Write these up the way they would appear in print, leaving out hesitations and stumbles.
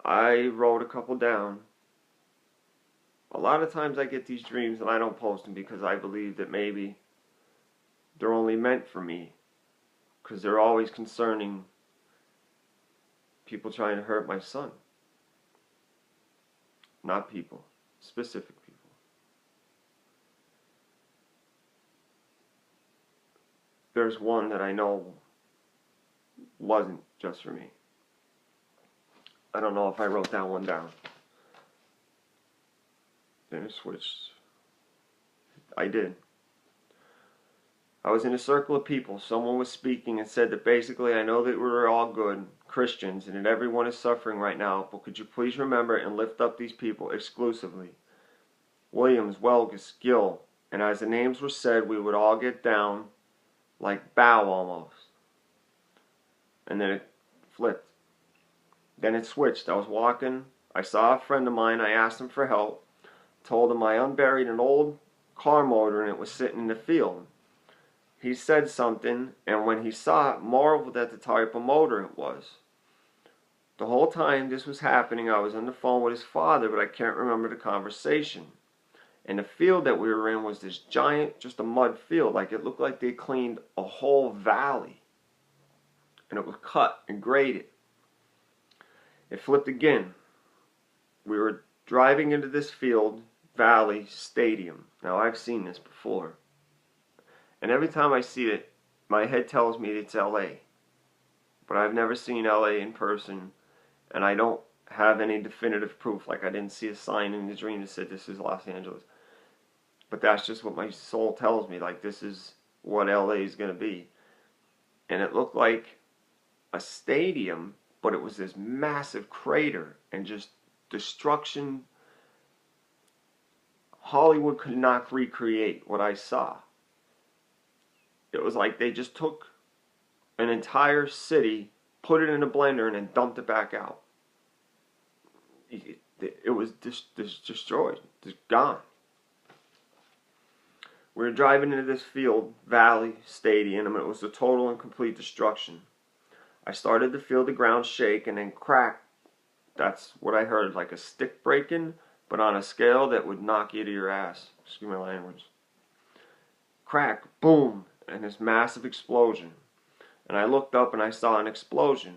I wrote a couple down. A lot of times I get these dreams and I don't post them because I believe that maybe they're only meant for me, because they're always concerning people trying to hurt my son. Not people, specific people. There's one that I know wasn't just for me. I don't know if I wrote that one down. Then it switched. I did. I was in a circle of people. Someone was speaking and said that basically, I know that we're all good Christians and that everyone is suffering right now, but could you please remember and lift up these people exclusively? Williams, Welgus, Gill, and as the names were said, we would all get down, like bow almost. And then it flipped. Then it switched. I was walking. I saw a friend of mine. I asked him for help. Told him I unburied an old car motor and it was sitting in the field. He said something, and when he saw it, marveled at the type of motor it was. The whole time this was happening, I was on the phone with his father, but I can't remember the conversation. And the field that we were in was this giant, just a mud field. Like it looked like they cleaned a whole valley. And it was cut and graded. It flipped again. We were driving into this field, Valley Stadium. Now I've seen this before. And every time I see it, my head tells me it's LA. But I've never seen LA in person, and I don't have any definitive proof. Like I didn't see a sign in the dream that said this is Los Angeles. But that's just what my soul tells me, like this is what LA is going to be. And it looked like a stadium, but it was this massive crater and just destruction. Hollywood could not recreate what I saw. It was like they just took an entire city, put it in a blender, and then dumped it back out. It was destroyed, just gone. We were driving into this field, Valley Stadium, and it was a total and complete destruction. I started to feel the ground shake and then crack. That's what I heard, like a stick breaking, but on a scale that would knock you to your ass. Excuse my language. Crack, boom, and this massive explosion. And I looked up and I saw an explosion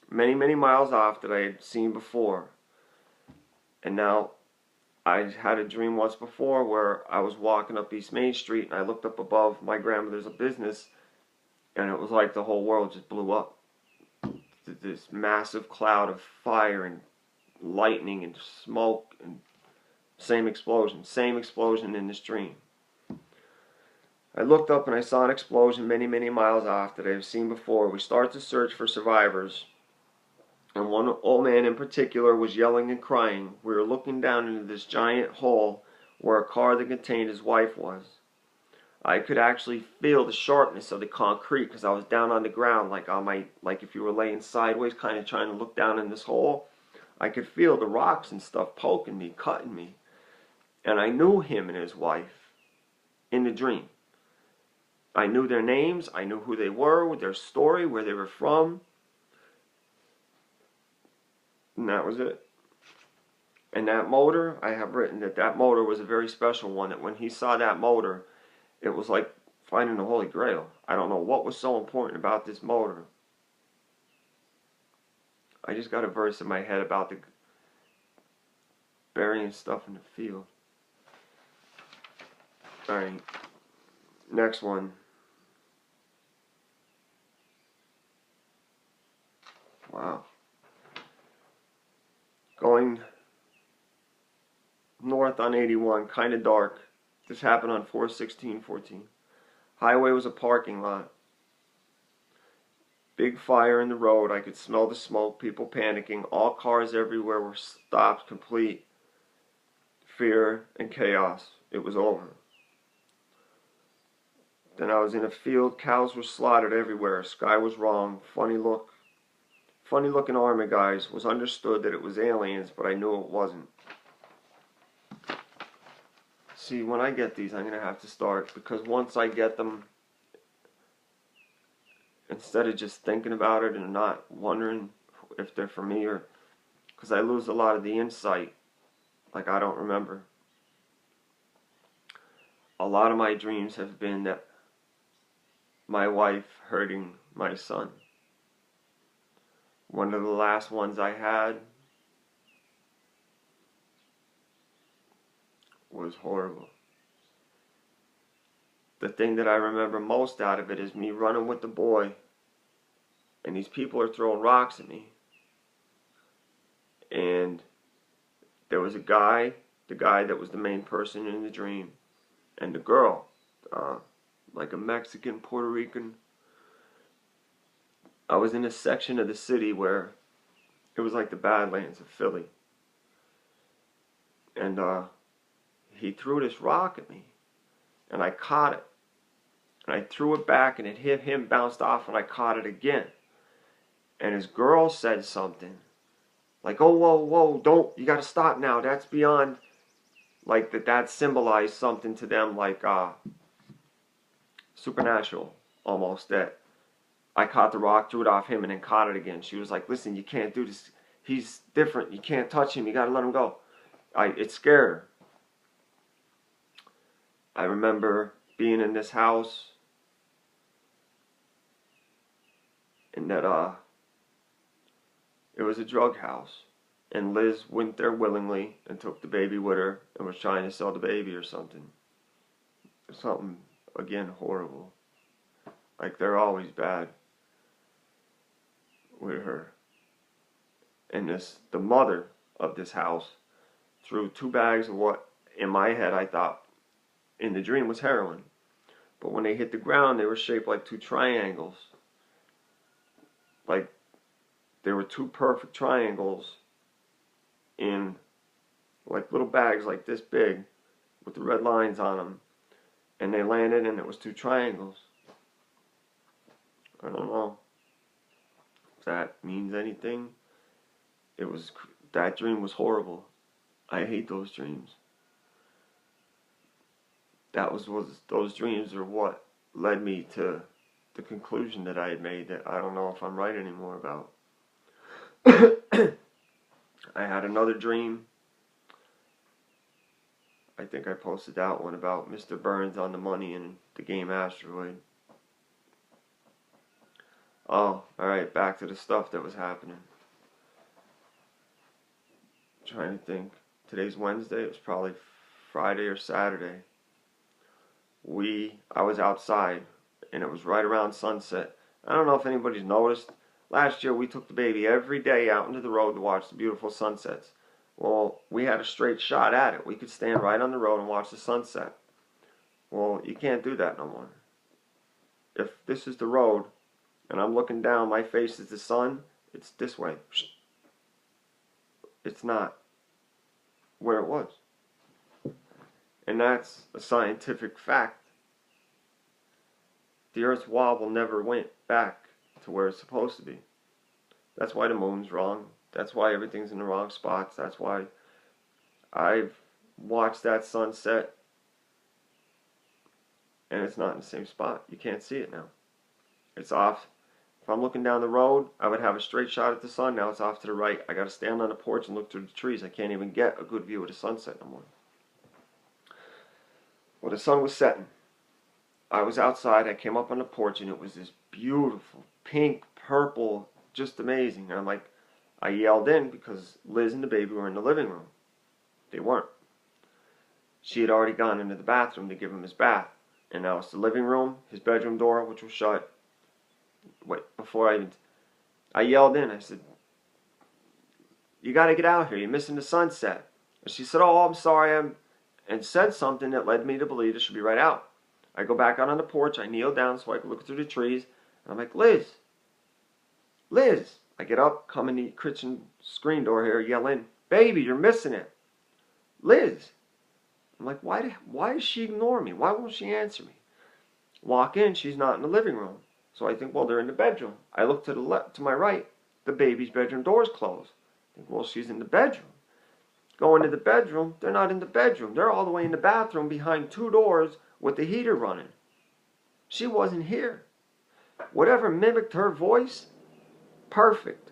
many, many miles off that I had seen before. And now I had a dream once before where I was walking up East Main Street and I looked up above my grandmother's business and it was like the whole world just blew up. This massive cloud of fire and lightning and smoke and same explosion in this dream. I looked up and I saw an explosion many, many miles off that I've seen before. We started to search for survivors. And one old man in particular was yelling and crying. We were looking down into this giant hole where a car that contained his wife was. I could actually feel the sharpness of the concrete because I was down on the ground like if you were laying sideways kind of trying to look down in this hole. I could feel the rocks and stuff poking me, cutting me. And I knew him and his wife in the dream. I knew their names, I knew who they were, their story, where they were from. And that was it. And that motor, I have written that motor was a very special one. That when he saw that motor, it was like finding the Holy Grail. I don't know what was so important about this motor. I just got a verse in my head about the burying stuff in the field. Alright, next one. Wow. Going north on 81, kind of dark. This happened on 4/16/14. Highway was a parking lot. Big fire in the road. I could smell the smoke, people panicking. All cars everywhere were stopped, complete fear and chaos. It was over. Then I was in a field. Cows were slaughtered everywhere. Sky was wrong. Funny looking army guys. Was understood that it was aliens, but I knew it wasn't. See, when I get these, I'm going to have to start, because once I get them, instead of just thinking about it and not wondering if they're for me or because I lose a lot of the insight. Like I don't remember. A lot of my dreams have been that my wife hurting my son. One of the last ones I had was horrible. The thing that I remember most out of it is me running with the boy, and these people are throwing rocks at me. And there was a guy, the guy that was the main person in the dream, and the girl, like a Mexican, Puerto Rican. I was in a section of the city where it was like the Badlands of Philly. And he threw this rock at me, and I caught it. And I threw it back, and it hit him, bounced off, and I caught it again. And his girl said something. Like, oh, whoa, whoa, don't, you gotta stop now. That's beyond, like, that symbolized something to them, like, supernatural, almost, that I caught the rock, threw it off him, and then caught it again. She was like, listen, you can't do this. He's different. You can't touch him. You gotta let him go. It scared her. I remember being in this house, and that, it was a drug house, and Liz went there willingly and took the baby with her and was trying to sell the baby or something. Something, again, horrible. Like, they're always bad with her. And the mother of this house threw 2 bags of what, in my head, I thought, in the dream was heroin. But when they hit the ground, they were shaped like 2 triangles. Like, there were 2 perfect triangles in like little bags like this big with the red lines on them, and they landed and it was 2 triangles. I don't know if that means anything. That dream was horrible. I hate those dreams. Those dreams are what led me to the conclusion that I had made that I don't know if I'm right anymore about. I had another dream. I think I posted that one about Mr. Burns on the money in the game Asteroid. Oh, alright, back to the stuff that was happening. I'm trying to think. Today's Wednesday, it was probably Friday or Saturday. I was outside, and it was right around sunset. I don't know if anybody's noticed. Last year, we took the baby every day out into the road to watch the beautiful sunsets. Well, we had a straight shot at it. We could stand right on the road and watch the sunset. Well, you can't do that no more. If this is the road, and I'm looking down, my face is the sun, it's this way. It's not where it was. And that's a scientific fact. The Earth's wobble never went back to where it's supposed to be. That's why the moon's wrong. That's why everything's in the wrong spots. That's why I've watched that sunset and it's not in the same spot. You can't see it now. It's off. If I'm looking down the road, I would have a straight shot at the sun. Now it's off to the right. I got to stand on the porch and look through the trees. I can't even get a good view of the sunset no more. Well, the sun was setting. I was outside. I came up on the porch and it was this beautiful pink, purple, just amazing. And I yelled in because Liz and the baby were in the living room. They weren't. She had already gone into the bathroom to give him his bath. And now it's the living room, his bedroom door, which was shut. Wait, before I yelled in. I said, you got to get out here. You're missing the sunset. And she said, oh, I'm sorry. And said something that led me to believe it should be right out. I go back out on the porch. I kneel down so I can look through the trees. And I'm like, Liz. I get up, come in the kitchen screen door here, yell in, baby, you're missing it. Liz. I'm like, why does she ignore me? Why won't she answer me? Walk in, she's not in the living room. So I think, well, they're in the bedroom. I look to the left, to my right, the baby's bedroom door's closed. I think, well, she's in the bedroom. Go into the bedroom, they're not in the bedroom. They're all the way in the bathroom behind 2 doors with the heater running. She wasn't here. Whatever mimicked her voice, perfect.